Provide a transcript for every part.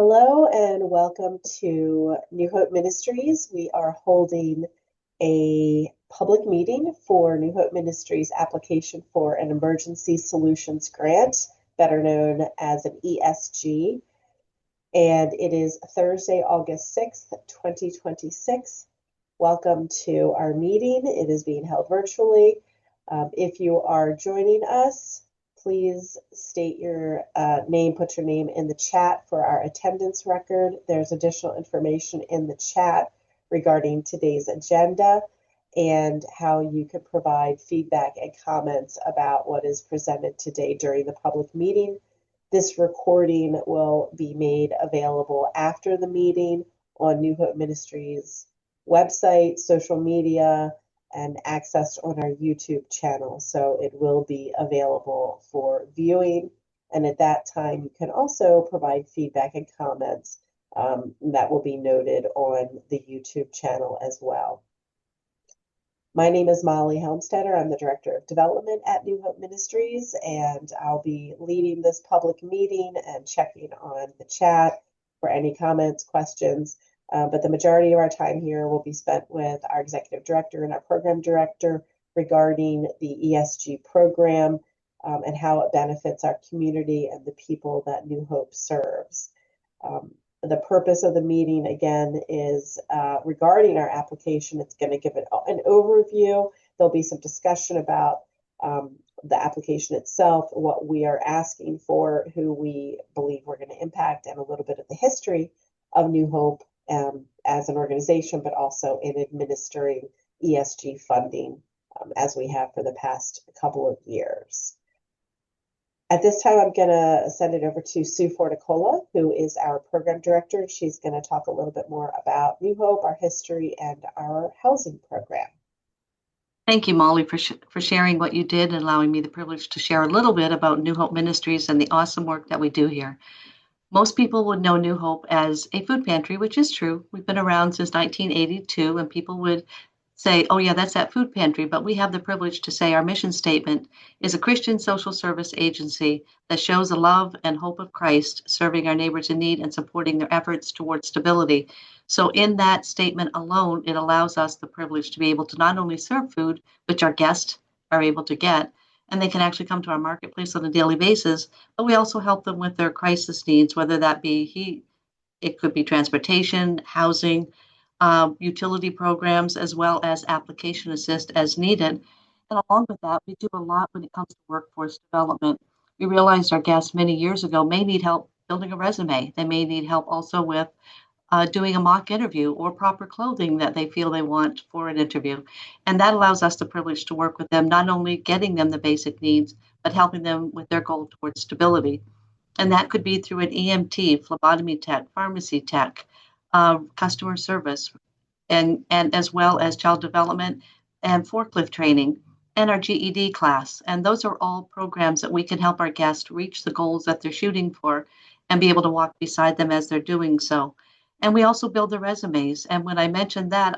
Hello and welcome to New Hope Ministries. We are holding a public meeting for New Hope Ministries application for an Emergency Solutions Grant, better known as an ESG. And it is Thursday, August 6th, 2026. Welcome to our meeting. It is being held virtually. If you are joining us, please state your name, put your name in the chat for our attendance record. There's additional information in the chat regarding today's agenda and how you can provide feedback and comments about what is presented today during the public meeting. This recording will be made available after the meeting on New Hope Ministries website, social media, and accessed on our YouTube channel. So it will be available for viewing. And at that time, you can also provide feedback and comments that will be noted on the YouTube channel as well. My name is Molly Helmstetter. I'm the Director of Development at New Hope Ministries, and I'll be leading this public meeting and checking on the chat for any comments, questions. But the majority of our time here will be spent with our Executive Director and our Program Director regarding the ESG program and how it benefits our community and the people that New Hope serves. The purpose of the meeting, again, is regarding our application. It's going to give it an overview. There'll be some discussion about the application itself, what we are asking for, who we believe we're going to impact, and a little bit of the history of New Hope as an organization, but also in administering ESG funding as we have for the past couple of years. At this time, I'm going to send it over to Sue Forticola, who is our program director. She's going to talk a little bit more about New Hope, our history, and our housing program. Thank you, Molly, for sharing what you did and allowing me the privilege to share a little bit about New Hope Ministries and the awesome work that we do here. Most people would know New Hope as a food pantry, which is true. We've been around since 1982, and people would say, oh yeah, that's that food pantry. But we have the privilege to say our mission statement is a Christian social service agency that shows the love and hope of Christ, serving our neighbors in need and supporting their efforts towards stability. So in that statement alone, it allows us the privilege to be able to not only serve food, which our guests are able to get, and they can actually come to our marketplace on a daily basis, but we also help them with their crisis needs, whether that be it could be transportation, housing, utility programs, as well as application assist as needed. And along with that, we do a lot when it comes to workforce development. We realized our guests many years ago may need help building a resume. They may need help also with doing a mock interview or proper clothing that they feel they want for an interview. And that allows us the privilege to work with them, not only getting them the basic needs, but helping them with their goal towards stability. And that could be through an EMT, phlebotomy tech, pharmacy tech, customer service, and as well as child development and forklift training, and our GED class. And those are all programs that we can help our guests reach the goals that they're shooting for and be able to walk beside them as they're doing so. And we also build their resumes. And when I mentioned that,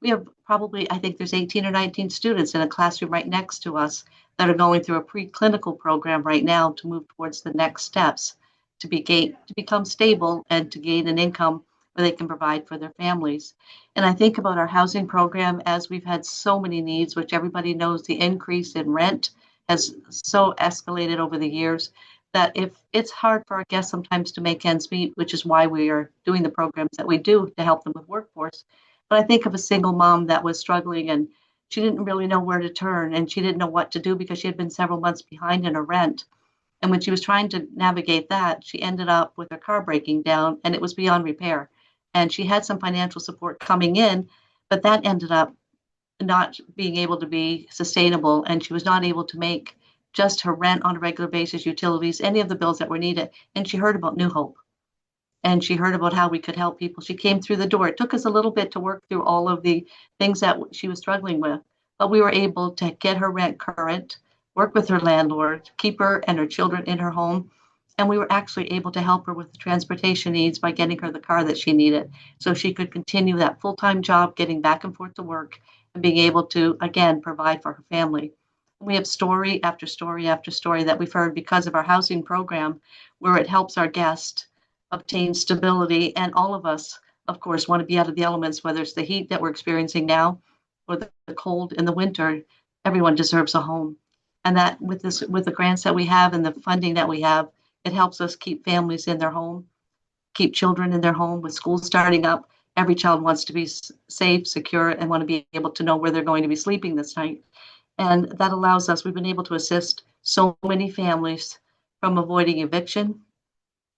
we have probably, I think there's 18 or 19 students in a classroom right next to us that are going through a preclinical program right now to move towards the next steps to become stable and to gain an income where they can provide for their families. And I think about our housing program as we've had so many needs, which everybody knows the increase in rent has so escalated over the years, that if it's hard for our guests sometimes to make ends meet, which is why we are doing the programs that we do to help them with workforce. But I think of a single mom that was struggling and she didn't really know where to turn and she didn't know what to do because she had been several months behind in her rent. And when she was trying to navigate that, she ended up with her car breaking down and it was beyond repair. And she had some financial support coming in, but that ended up not being able to be sustainable. And she was not able to make just her rent on a regular basis, utilities, any of the bills that were needed. And she heard about New Hope. And she heard about how we could help people. She came through the door. It took us a little bit to work through all of the things that she was struggling with. But we were able to get her rent current, work with her landlord, keep her and her children in her home. And we were actually able to help her with the transportation needs by getting her the car that she needed so she could continue that full-time job, getting back and forth to work and being able to, again, provide for her family. We have story after story after story that we've heard because of our housing program, where it helps our guests obtain stability. And all of us, of course, want to be out of the elements, whether it's the heat that we're experiencing now or the cold in the winter. Everyone deserves a home. And that with the grants that we have and the funding that we have, it helps us keep families in their home, keep children in their home. With schools starting up, every child wants to be safe, secure, and want to be able to know where they're going to be sleeping this night. And that allows us, we've been able to assist so many families from avoiding eviction,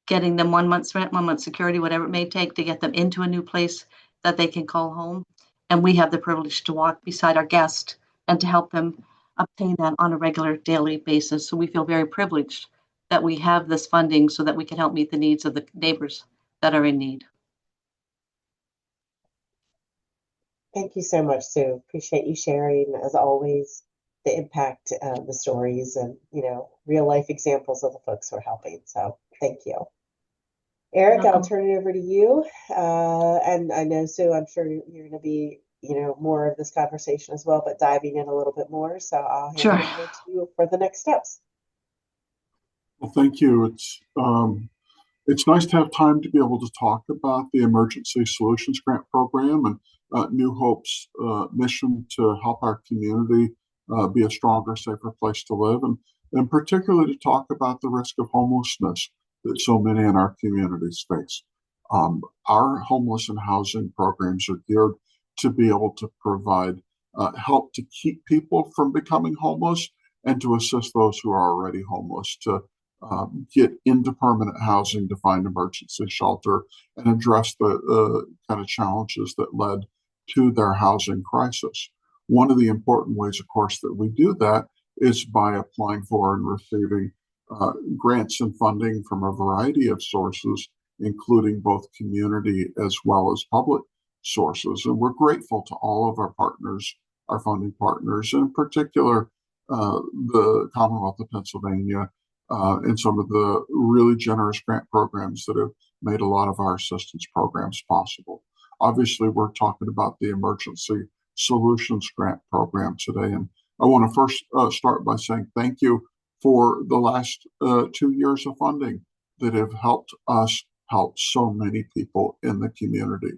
getting them 1 month's rent, 1 month's security, whatever it may take to get them into a new place that they can call home. And we have the privilege to walk beside our guests and to help them obtain that on a regular daily basis. So we feel very privileged that we have this funding so that we can help meet the needs of the neighbors that are in need. Thank you so much, Sue. Appreciate you sharing, as always, the impact, the stories, and real life examples of the folks who are helping. So thank you. Eric, I'll turn it over to you. And I know, Sue, I'm sure you're going to be, more of this conversation as well, but diving in a little bit more. So I'll hand it over to you for the next steps. Well, thank you. It's nice to have time to be able to talk about the Emergency Solutions Grant Program and New Hope's mission to help our community be a stronger, safer place to live, and particularly to talk about the risk of homelessness that so many in our communities face. Our homeless and housing programs are geared to be able to provide help to keep people from becoming homeless and to assist those who are already homeless to get into permanent housing, to find emergency shelter, and address the kind of challenges that led to their housing crisis. One of the important ways, of course, that we do that is by applying for and receiving grants and funding from a variety of sources, including both community as well as public sources. And we're grateful to all of our partners, our funding partners, and in particular, the Commonwealth of Pennsylvania, and some of the really generous grant programs that have made a lot of our assistance programs possible. Obviously, we're talking about the Emergency Solutions Grant Program today. And I want to first start by saying thank you for the last 2 years of funding that have helped us help so many people in the community.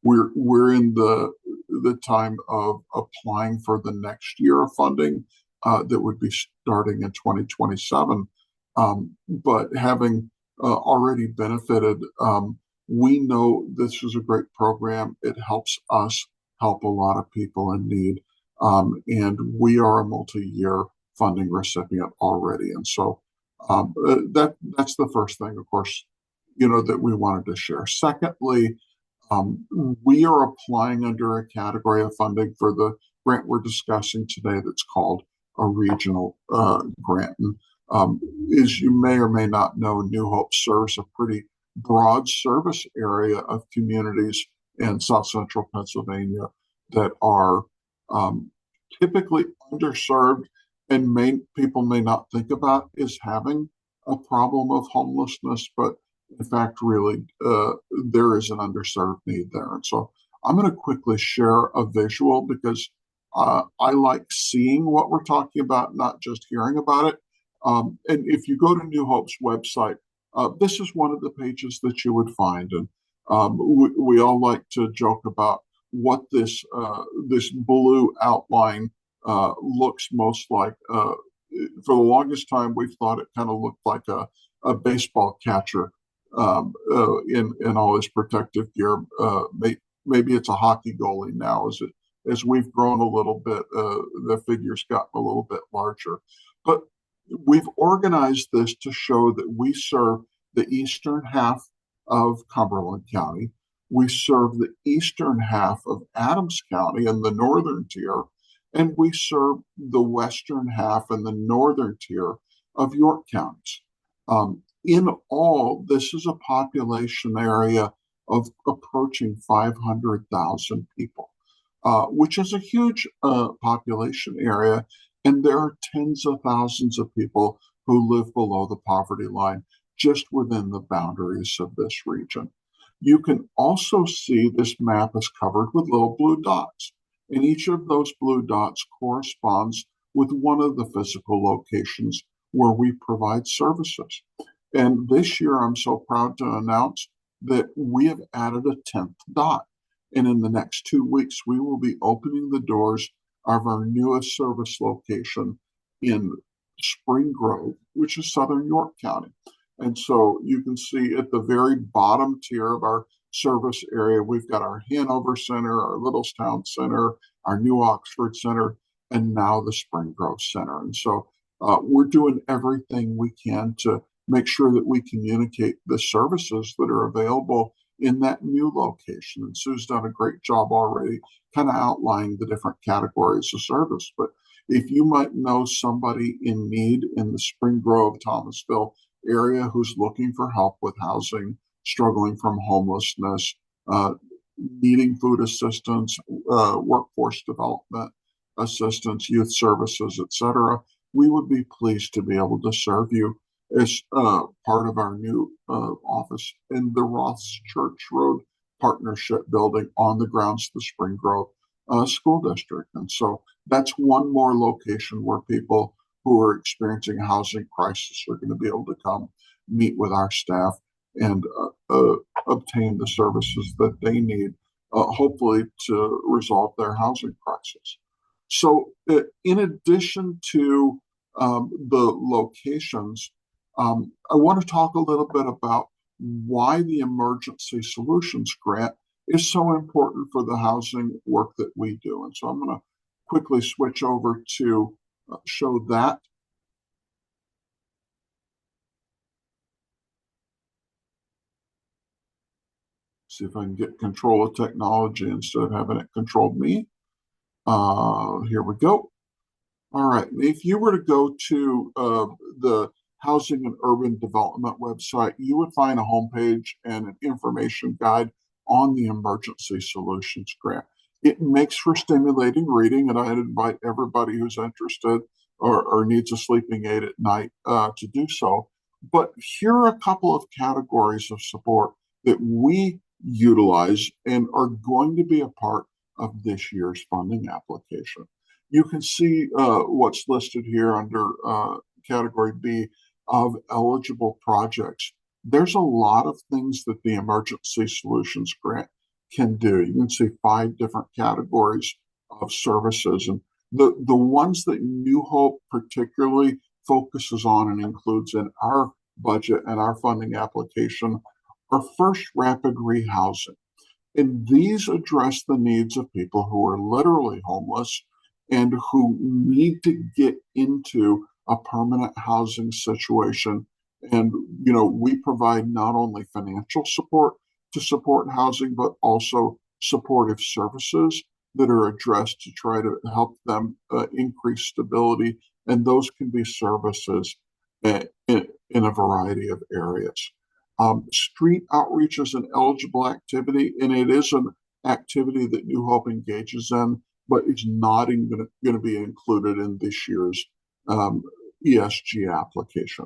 We're in the time of applying for the next year of funding that would be starting in 2027. But having already benefited, we know this is a great program. It helps us help a lot of people in need. And we are a multi-year funding recipient already. And so that's the first thing, of course, that we wanted to share. Secondly, we are applying under a category of funding for the grant we're discussing today that's called a regional grant. And as you may or may not know, New Hope serves a pretty broad service area of communities in South Central Pennsylvania that are typically underserved and people may not think about as having a problem of homelessness, but in fact, really, there is an underserved need there. And so I'm going to quickly share a visual because I like seeing what we're talking about, not just hearing about it. And if you go to New Hope's website, this is one of the pages that you would find. And we all like to joke about what this blue outline looks most like. For the longest time, we've thought it kind of looked like a baseball catcher in all his protective gear. Maybe it's a hockey goalie now. As we've grown a little bit, the figure's gotten a little bit larger. But we've organized this to show that we serve the eastern half of Cumberland County. We serve the eastern half of Adams County in the northern tier, and we serve the western half and the northern tier of York counties. In all, this is a population area of approaching 500,000 people, which is a huge population area. And there are tens of thousands of people who live below the poverty line just within the boundaries of this region. You can also see this map is covered with little blue dots, and each of those blue dots corresponds with one of the physical locations where we provide services. And this year, I'm so proud to announce that we have added a 10th dot. And in the next 2 weeks, we will be opening the doors of our newest service location in Spring Grove, which is Southern York County. And so you can see at the very bottom tier of our service area, we've got our Hanover Center, our Littlestown Center, our New Oxford Center, and now the Spring Grove Center. And so we're doing everything we can to make sure that we communicate the services that are available in that new location. And Sue's done a great job already kind of outlining the different categories of service. But if you might know somebody in need in the Spring Grove, Thomasville area who's looking for help with housing, struggling from homelessness, needing food assistance, workforce development assistance, youth services, etc., we would be pleased to be able to serve you as part of our new office in the Roths Church Road Partnership Building on the grounds of the Spring Grove School District. And so that's one more location where people who are experiencing a housing crisis are going to be able to come meet with our staff and obtain the services that they need, hopefully to resolve their housing crisis. So in addition to the locations, I want to talk a little bit about why the Emergency Solutions Grant is so important for the housing work that we do. And so I'm going to quickly switch over to show that. See if I can get control of technology instead of having it control me. Here we go. All right. If you were to go to the Housing and Urban Development website, you would find a homepage and an information guide on the Emergency Solutions Grant. It makes for stimulating reading, and I'd invite everybody who's interested or needs a sleeping aid at night to do so. But here are a couple of categories of support that we utilize and are going to be a part of this year's funding application. You can see what's listed here under category B of eligible projects. There's a lot of things that the Emergency Solutions Grant can do. You can see 5 different categories of services. And the ones that New Hope particularly focuses on and includes in our budget and our funding application are first, rapid rehousing. And these address the needs of people who are literally homeless and who need to get into a permanent housing situation. And, you know, we provide not only financial support to support housing, but also supportive services that are addressed to try to help them increase stability. And those can be services in a variety of areas. Street outreach is an eligible activity, and it is an activity that New Hope engages in, but it's not going to be included in this year's ESG application.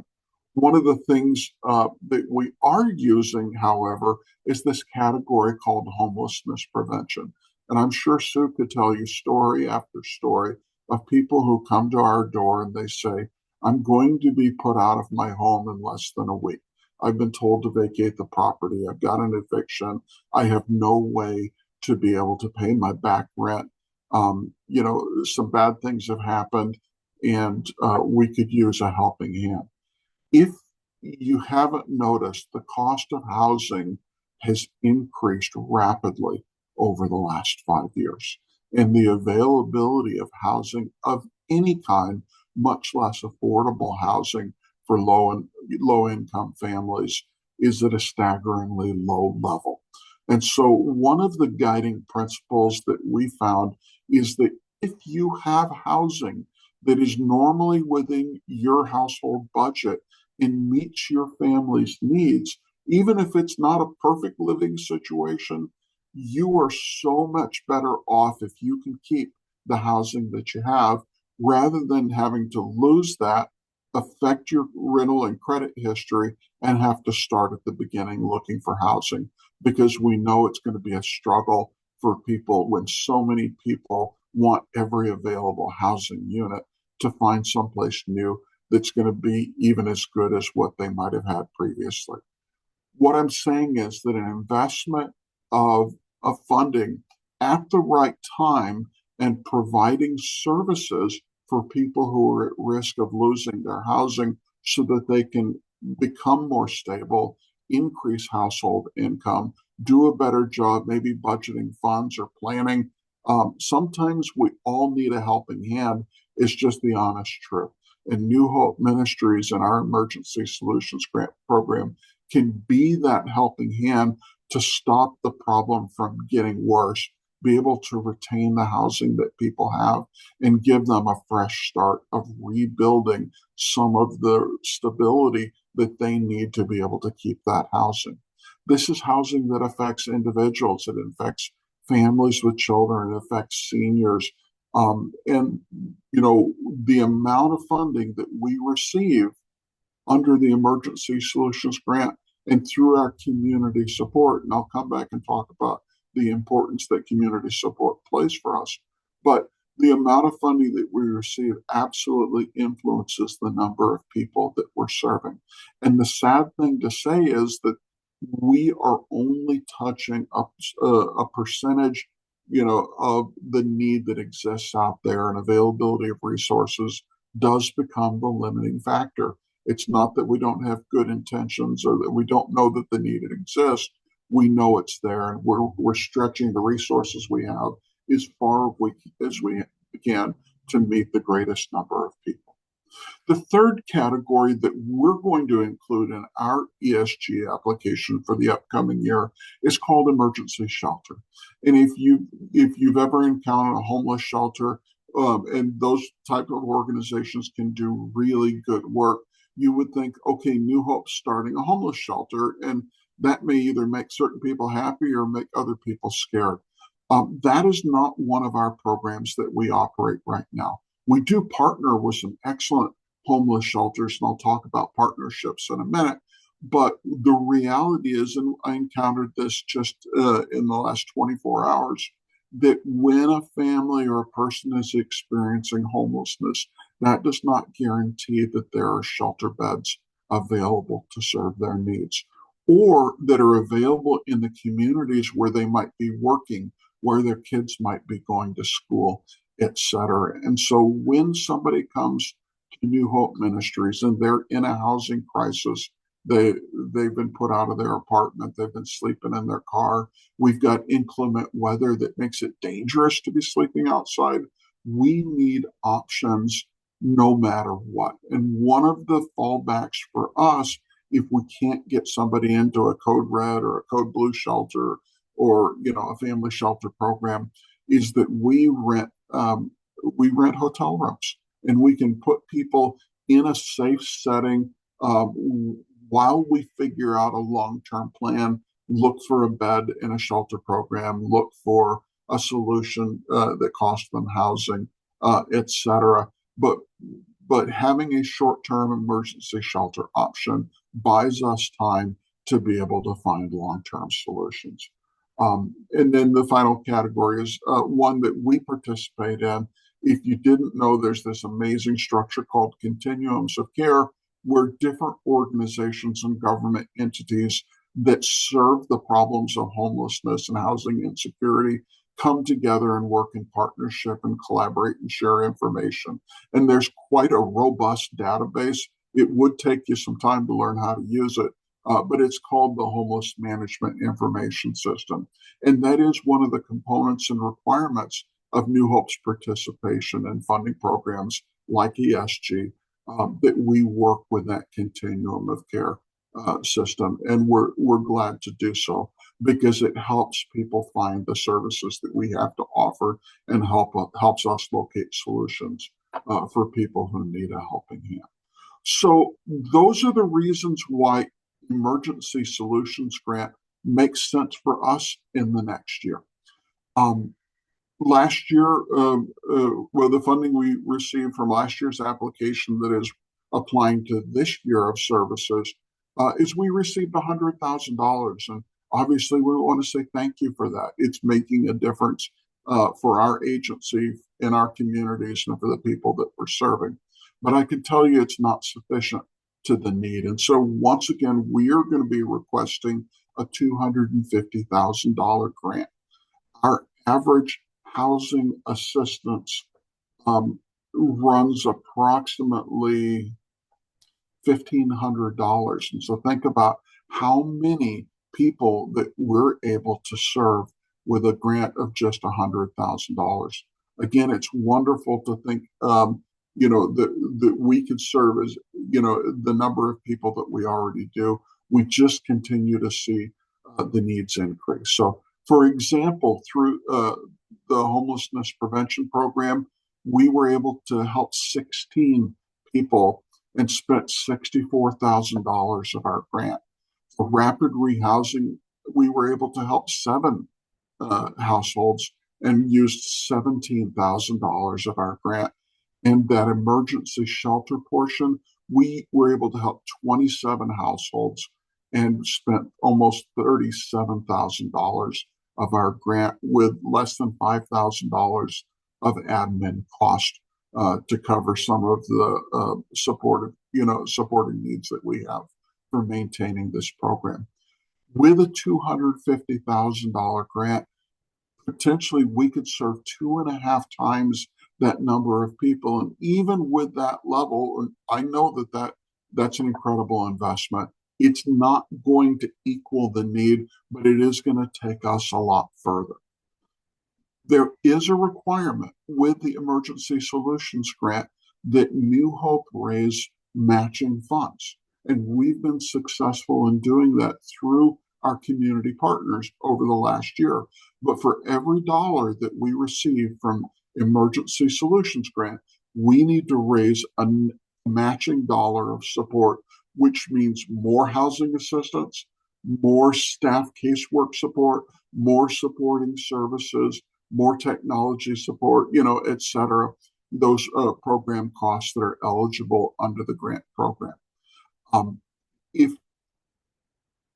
One of the things that we are using, however, is this category called homelessness prevention. And I'm sure Sue could tell you story after story of people who come to our door and they say, I'm going to be put out of my home in less than a week. I've been told to vacate the property. I've got an eviction. I have no way to be able to pay my back rent. You know, some bad things have happened, and we could use a helping hand. If you haven't noticed, the cost of housing has increased rapidly over the last 5 years, and the availability of housing of any kind, much less affordable housing for low income families, is at a staggeringly low level. And so one of the guiding principles that we found is that if you have housing that is normally within your household budget and meets your family's needs, even if it's not a perfect living situation, you are so much better off if you can keep the housing that you have rather than having to lose that, affect your rental and credit history, and have to start at the beginning looking for housing, because we know it's going to be a struggle for people when so many people want every available housing unit to find someplace new that's going to be even as good as what they might have had previously. What I'm saying is that an investment of funding at the right time and providing services for people who are at risk of losing their housing so that they can become more stable, increase household income, do a better job, maybe budgeting funds or planning. Sometimes we all need a helping hand. It's just the honest truth. And New Hope Ministries and our Emergency Solutions Grant Program can be that helping hand to stop the problem from getting worse, be able to retain the housing that people have, and give them a fresh start of rebuilding some of the stability that they need to be able to keep that housing. This is housing that affects individuals, it affects families with children, it affects seniors. And, you know, the amount of funding that we receive under the Emergency Solutions Grant and through our community support, and I'll come back and talk about the importance that community support plays for us. But the amount of funding that we receive absolutely influences the number of people that we're serving. And the sad thing to say is that we are only touching a percentage, you know, of the need that exists out there, and availability of resources does become the limiting factor. It's not that we don't have good intentions or that we don't know that the need exists. We know it's there, and we're stretching the resources we have as far as we can to meet the greatest number of people. The third category that we're going to include in our ESG application for the upcoming year is called emergency shelter. And if you've ever encountered a homeless shelter, and those type of organizations can do really good work, you would think, okay, New Hope's starting a homeless shelter, and that may either make certain people happy or make other people scared. That is not one of our programs that we operate right now. We do partner with some excellent homeless shelters, and I'll talk about partnerships in a minute. But the reality is, and I encountered this just in the last 24 hours, that when a family or a person is experiencing homelessness, that does not guarantee that there are shelter beds available to serve their needs, or that are available in the communities where they might be working, where their kids might be going to school, etc. And so when somebody comes to New Hope Ministries and they're in a housing crisis, they've been put out of their apartment, they've been sleeping in their car, we've got inclement weather that makes it dangerous to be sleeping outside, we need options no matter what. And one of the fallbacks for us, if we can't get somebody into a code red or a code blue shelter, or a family shelter program, is that we rent hotel rooms, and we can put people in a safe setting while we figure out a long-term plan. Look for a bed in a shelter program, look for a solution that costs them housing, etc. But having a short-term emergency shelter option buys us time to be able to find long-term solutions. And then the final category is one that we participate in. If you didn't know, there's this amazing structure called continuums of care, where different organizations and government entities that serve the problems of homelessness and housing insecurity come together and work in partnership and collaborate and share information. And there's quite a robust database. It would take you some time to learn how to use it, but it's called the Homeless Management Information System. And that is one of the components and requirements of New Hope's participation in funding programs like ESG, that we work with that continuum of care system. And we're glad to do so, because it helps people find the services that we have to offer, and helps us locate solutions for people who need a helping hand. So those are the reasons why Emergency Solutions Grant makes sense for us in the next year. Last year, the funding we received from last year's application that is applying to this year of services is we received $100,000. And obviously we want to say thank you for that. It's making a difference for our agency in our communities and for the people that we're serving. but I can tell you it's not sufficient to the need. And so once again, we are going to be requesting a $250,000 grant. Our average housing assistance runs approximately $1,500. And so think about how many people that we're able to serve with a grant of just $100,000. Again, it's wonderful to think, that we can serve as, the number of people that we already do. We just continue to see the needs increase. So, for example, through the homelessness prevention program, we were able to help 16 people and spent $64,000 of our grant. For rapid rehousing, we were able to help 7 households and used $17,000 of our grant. And that emergency shelter portion, we were able to help 27 households and spent almost $37,000 of our grant with less than $5,000 of admin cost to cover some of the supporting needs that we have for maintaining this program. With a $250,000 grant, potentially we could serve 2.5 times that number of people. And even with that level, I know that's an incredible investment. It's not going to equal the need, but it is going to take us a lot further. There is a requirement with the Emergency Solutions Grant that New Hope raise matching funds. And we've been successful in doing that through our community partners over the last year. But for every dollar that we receive from Emergency Solutions Grant, we need to raise a matching dollar of support, which means more housing assistance, more staff casework support, more supporting services, more technology support, et cetera, those program costs that are eligible under the grant program. If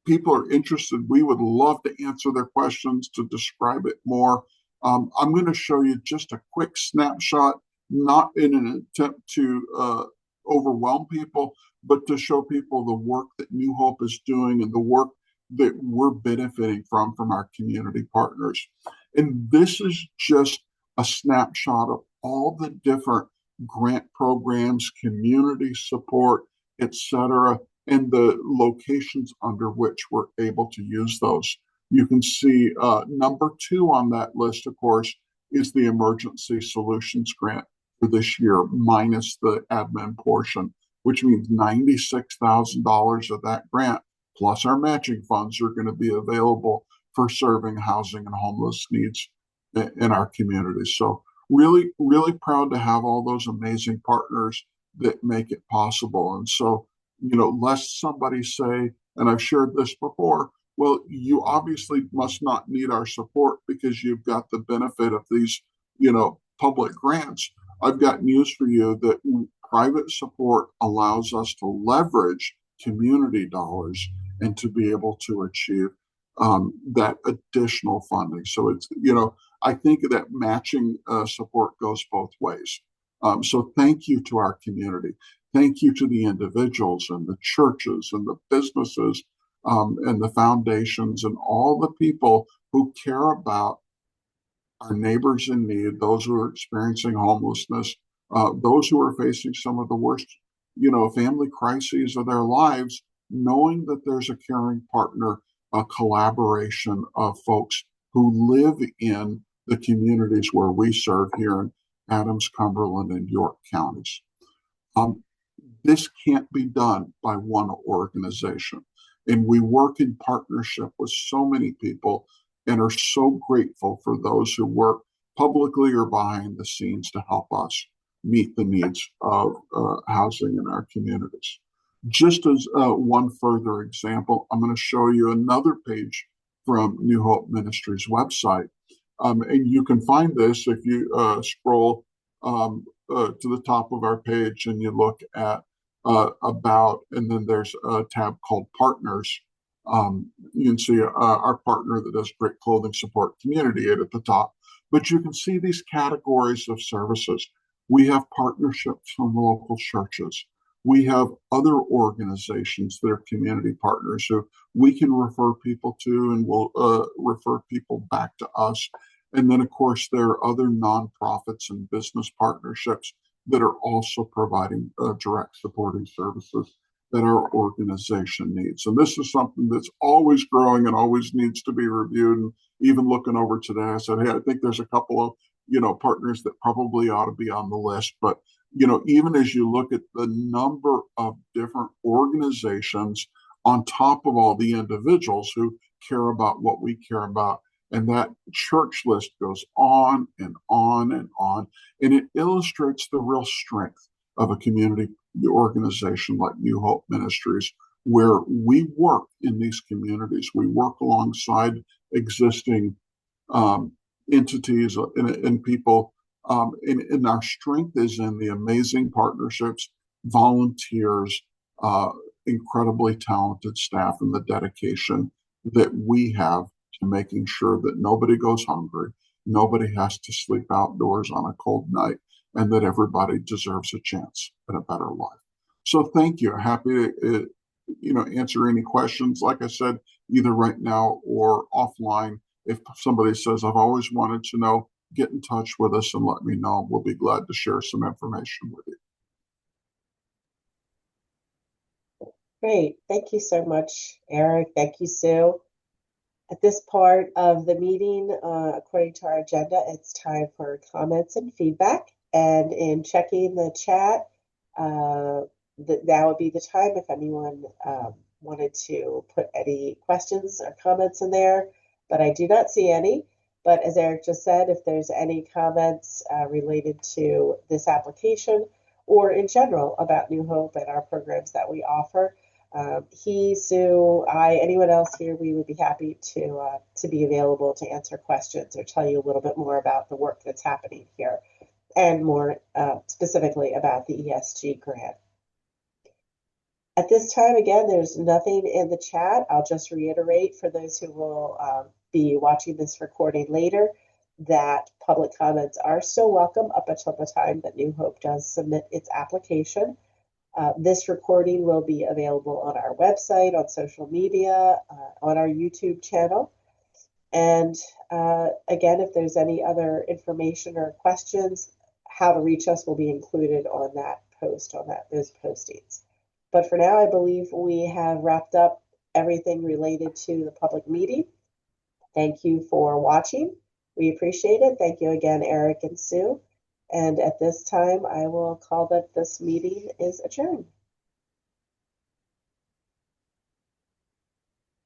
people are interested, we would love to answer their questions to describe it more. I'm going to show you just a quick snapshot, not in an attempt to overwhelm people, but to show people the work that New Hope is doing and the work that we're benefiting from our community partners. And this is just a snapshot of all the different grant programs, community support, et cetera, and the locations under which we're able to use those. You can see number 2 on that list, of course, is the Emergency Solutions Grant for this year, minus the admin portion, which means $96,000 of that grant, plus our matching funds, are going to be available for serving housing and homeless needs in our communities. So really, really proud to have all those amazing partners that make it possible. And so, lest somebody say, and I've shared this before, well, you obviously must not need our support because you've got the benefit of these, public grants. I've got news for you that private support allows us to leverage community dollars and to be able to achieve that additional funding. So it's, I think that matching support goes both ways. So thank you to our community. Thank you to the individuals and the churches and the businesses and the foundations and all the people who care about our neighbors in need, those who are experiencing homelessness, those who are facing some of the worst, family crises of their lives, knowing that there's a caring partner, a collaboration of folks who live in the communities where we serve here in Adams, Cumberland, and York counties. This can't be done by one organization. And we work in partnership with so many people and are so grateful for those who work publicly or behind the scenes to help us meet the needs of housing in our communities. Just as one further example, I'm going to show you another page from New Hope Ministries website. And you can find this if you scroll to the top of our page and you look at about, and then there's a tab called Partners. You can see our partner that does Great Clothing Support Community Aid at the top, but you can see these categories of services. We have partnerships from local churches. We have other organizations that are community partners who we can refer people to and will refer people back to us. And then, of course, there are other nonprofits and business partnerships that are also providing direct supporting services that our organization needs. And this is something that's always growing and always needs to be reviewed. And even looking over today, I said, hey, I think there's a couple of, partners that probably ought to be on the list. But, even as you look at the number of different organizations on top of all the individuals who care about what we care about, and that church list goes on and on and on. And it illustrates the real strength of a community organization like New Hope Ministries, where we work in these communities. We work alongside existing entities and people. And our strength is in the amazing partnerships, volunteers, incredibly talented staff, and the dedication that we have to making sure that nobody goes hungry, nobody has to sleep outdoors on a cold night, and that everybody deserves a chance at a better life. So thank you. Happy to answer any questions, like I said, either right now or offline. If somebody says, I've always wanted to know, get in touch with us and let me know. We'll be glad to share some information with you. Great. Thank you so much, Eric. Thank you, Sue. At this part of the meeting, according to our agenda, it's time for comments and feedback. And in checking the chat, now would be the time if anyone wanted to put any questions or comments in there, but I do not see any. But as Eric just said, if there's any comments related to this application or in general about New Hope and our programs that we offer, he, Sue, I, anyone else here, we would be happy to be available to answer questions or tell you a little bit more about the work that's happening here and more specifically about the ESG grant. At this time, again, there's nothing in the chat. I'll just reiterate for those who will be watching this recording later that public comments are still welcome up until the time that New Hope does submit its application. This recording will be available on our website, on social media, on our YouTube channel. And again, if there's any other information or questions, how to reach us will be included on that post, on those postings. But for now, I believe we have wrapped up everything related to the public meeting. Thank you for watching. We appreciate it. Thank you again, Eric and Sue. And at this time, I will call that this meeting is adjourned.